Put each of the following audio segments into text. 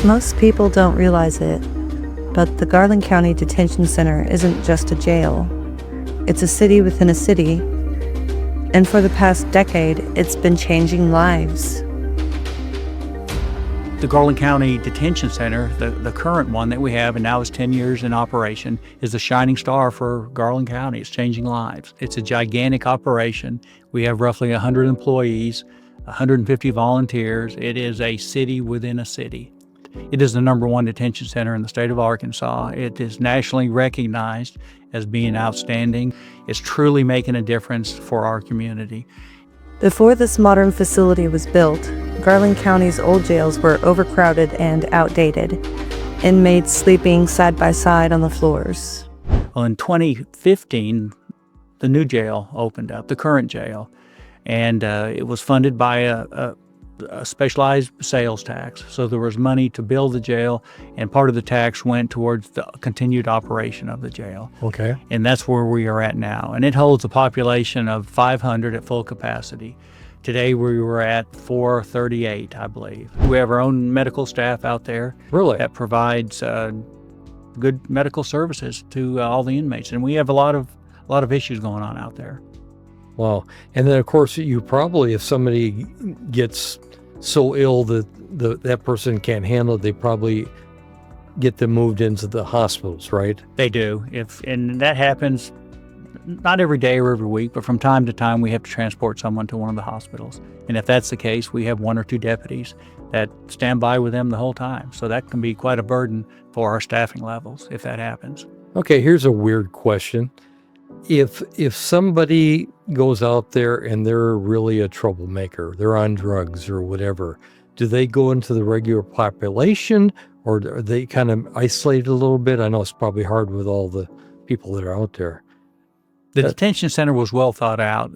Most people don't realize it, but the Garland County Detention Center isn't just a jail. It's a city within a city, and for the past decade, it's been changing lives. The Garland County Detention Center, the current one that we have, and now is 10 years in operation, is the shining star for Garland County. It's changing lives. It's a gigantic operation. We have roughly 100 employees, 150 volunteers. It is a city within a city. It is the #1 detention center in the state of Arkansas. It is nationally recognized as being outstanding. It's truly making a difference for our community. Before this modern facility was built, Garland County's old jails were overcrowded and outdated, inmates sleeping side by side on the floors. Well, in 2015, the new jail opened up, the current jail, and it was funded by a specialized sales tax. So there was money to build the jail, and part of the tax went towards the continued operation of the jail. Okay. And that's where we are at now. And it holds a population of 500 at full capacity. Today we were at 438, I believe. We have our own medical staff out there. Really? That provides good medical services to all the inmates. And we have a lot of issues going on out there. Wow. And then, of course, you probably, if somebody gets so ill that that person can't handle it, they probably get them moved into the hospitals, right? They do. And that happens not every day or every week, but from time to time we have to transport someone to one of the hospitals. And if that's the case, we have 1 or 2 deputies that stand by with them the whole time. So that can be quite a burden for our staffing levels if that happens. Okay, here's a weird question. If somebody goes out there and they're really a troublemaker, they're on drugs or whatever, do they go into the regular population, or are they kind of isolated a little bit? I know it's probably hard with all the people that are out there. The detention center was well thought out.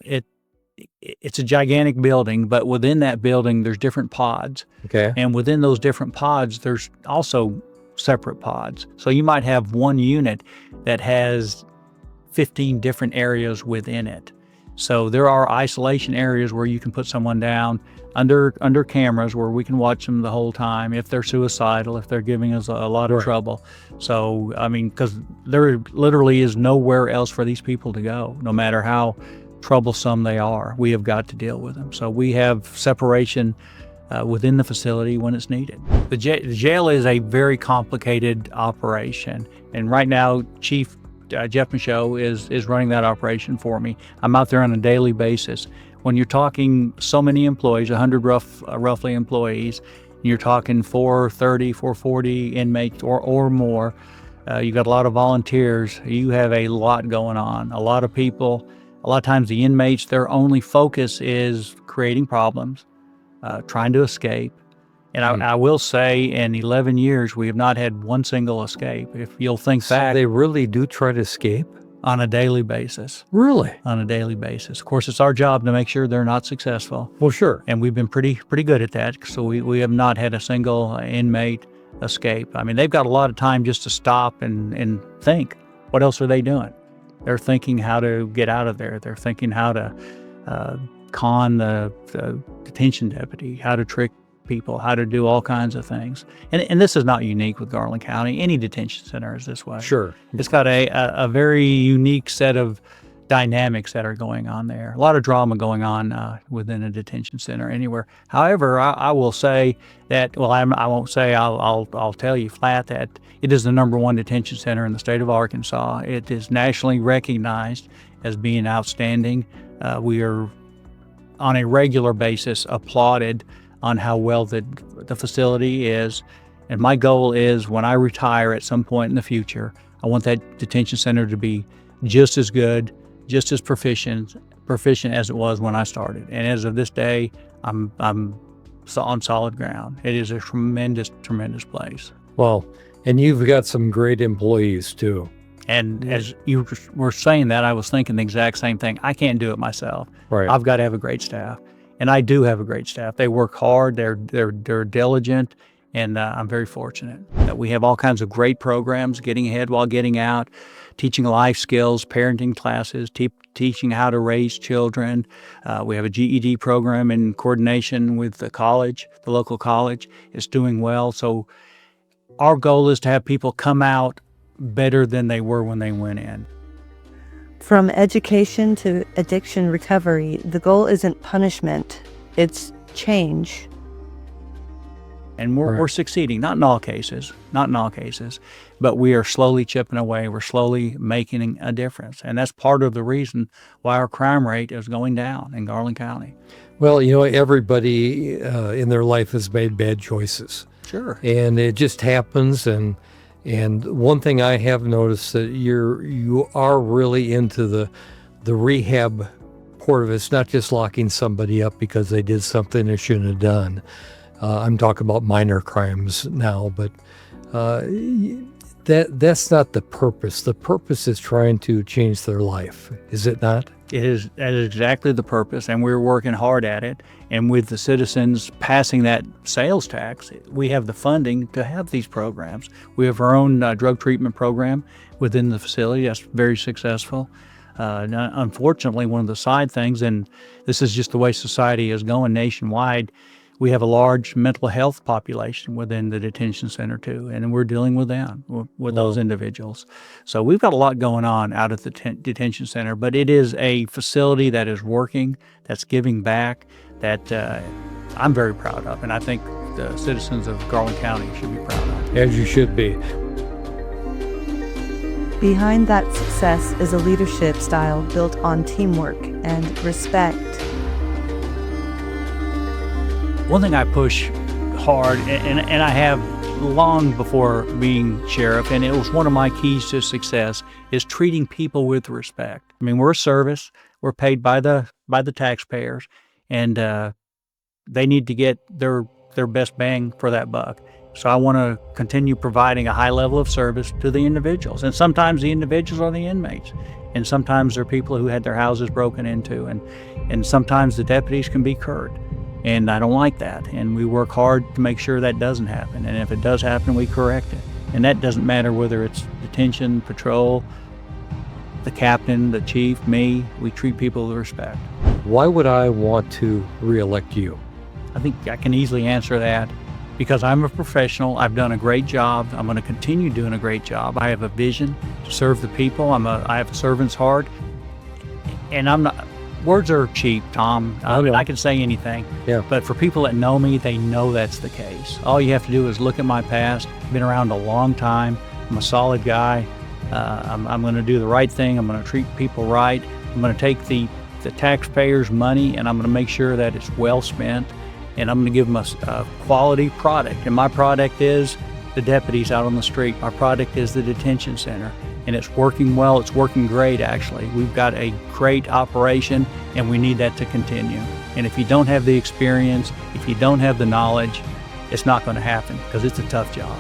It's a gigantic building, but within that building, there's different pods. Okay. And within those different pods, there's also separate pods. So you might have one unit that has 15 different areas within it. So there are isolation areas where you can put someone down under cameras where we can watch them the whole time if they're suicidal, if they're giving us a lot of trouble. So, I mean, because there literally is nowhere else for these people to go, no matter how troublesome they are. We have got to deal with them. So we have separation within the facility when it's needed. The jail is a very complicated operation. And right now, Chief Jeff Michaud is running that operation for me. I'm out there on a daily basis. When you're talking so many employees, 100 roughly employees, you're talking 430, 440 inmates or more. You got a lot of volunteers. You have a lot going on. A lot of people. A lot of times the inmates, their only focus is creating problems, trying to escape. And I will say, in 11 years, we have not had one single escape. If you'll think back. So they really do try to escape? On a daily basis. Really? On a daily basis. Of course, it's our job to make sure they're not successful. Well, sure. And we've been pretty good at that. So we have not had a single inmate escape. I mean, they've got a lot of time just to stop and think. What else are they doing? They're thinking how to get out of there. They're thinking how to con the detention deputy, how to trick people, how to do all kinds of things. And this is not unique with Garland County. Any detention center is this way. Sure. It's got a very unique set of dynamics that are going on there. A lot of drama going on within a detention center anywhere. However, I will say that, well, I won't say, I'll tell you flat that it is the #1 detention center in the state of Arkansas. It is nationally recognized as being outstanding. We are on a regular basis applauded on how well the facility is. And my goal is, when I retire at some point in the future, I want that detention center to be just as good, just as proficient as it was when I started. And as of this day, I'm on solid ground. It is a tremendous place. Well, and you've got some great employees too. And as you were saying that, I was thinking the exact same thing. I can't do it myself. Right. I've got to have a great staff. And I do have a great staff. They work hard, they're diligent, and I'm very fortunate that we have all kinds of great programs, getting ahead while getting out, teaching life skills, parenting classes, teaching how to raise children. We have a GED program in coordination with the college. The local college is doing well. So our goal is to have people come out better than they were when they went in. From education to addiction recovery, the goal isn't punishment, it's change. And we're succeeding, not in all cases, but we are slowly chipping away. We're slowly making a difference. And that's part of the reason why our crime rate is going down in Garland County. Well, everybody in their life has made bad choices. Sure. And it just happens. And one thing I have noticed that you are really into the rehab part of it. It's not just locking somebody up because they did something they shouldn't have done. I'm talking about minor crimes now, but that's not the purpose. The purpose is trying to change their life, is it not? That is exactly the purpose, and we're working hard at it. And with the citizens passing that sales tax, we have the funding to have these programs. We have our own drug treatment program within the facility that's very successful. Unfortunately, one of the side things, and this is just the way society is going nationwide, we have a large mental health population within the detention center too, and we're dealing with them, with those individuals. So we've got a lot going on out at the detention center, but it is a facility that is working, that's giving back, that I'm very proud of, and I think the citizens of Garland County should be proud of. As you should be. Behind that success is a leadership style built on teamwork and respect. One thing I push hard, and I have long before being sheriff, and it was one of my keys to success, is treating people with respect. I mean, we're a service. We're paid by the taxpayers, and they need to get their best bang for that buck. So I want to continue providing a high level of service to the individuals. And sometimes the individuals are the inmates, and sometimes they're people who had their houses broken into, and sometimes the deputies can be curt. And I don't like that. And we work hard to make sure that doesn't happen. And if it does happen, we correct it. And that doesn't matter whether it's detention, patrol, the captain, the chief, me. We treat people with respect. Why would I want to reelect you? I think I can easily answer that because I'm a professional. I've done a great job. I'm going to continue doing a great job. I have a vision to serve the people. I have a servant's heart. And I'm not... Words are cheap, Tom. I can say anything. Yeah. But for people that know me, they know that's the case. All you have to do is look at my past. I've been around a long time. I'm a solid guy. I'm going to do the right thing. I'm going to treat people right. I'm going to take the taxpayers' money, and I'm going to make sure that it's well spent. And I'm going to give them a quality product. And my product is the deputies out on the street. My product is the detention center. And it's working well. It's working great, actually. We've got a great operation, and we need that to continue. And if you don't have the experience, if you don't have the knowledge, it's not going to happen because it's a tough job.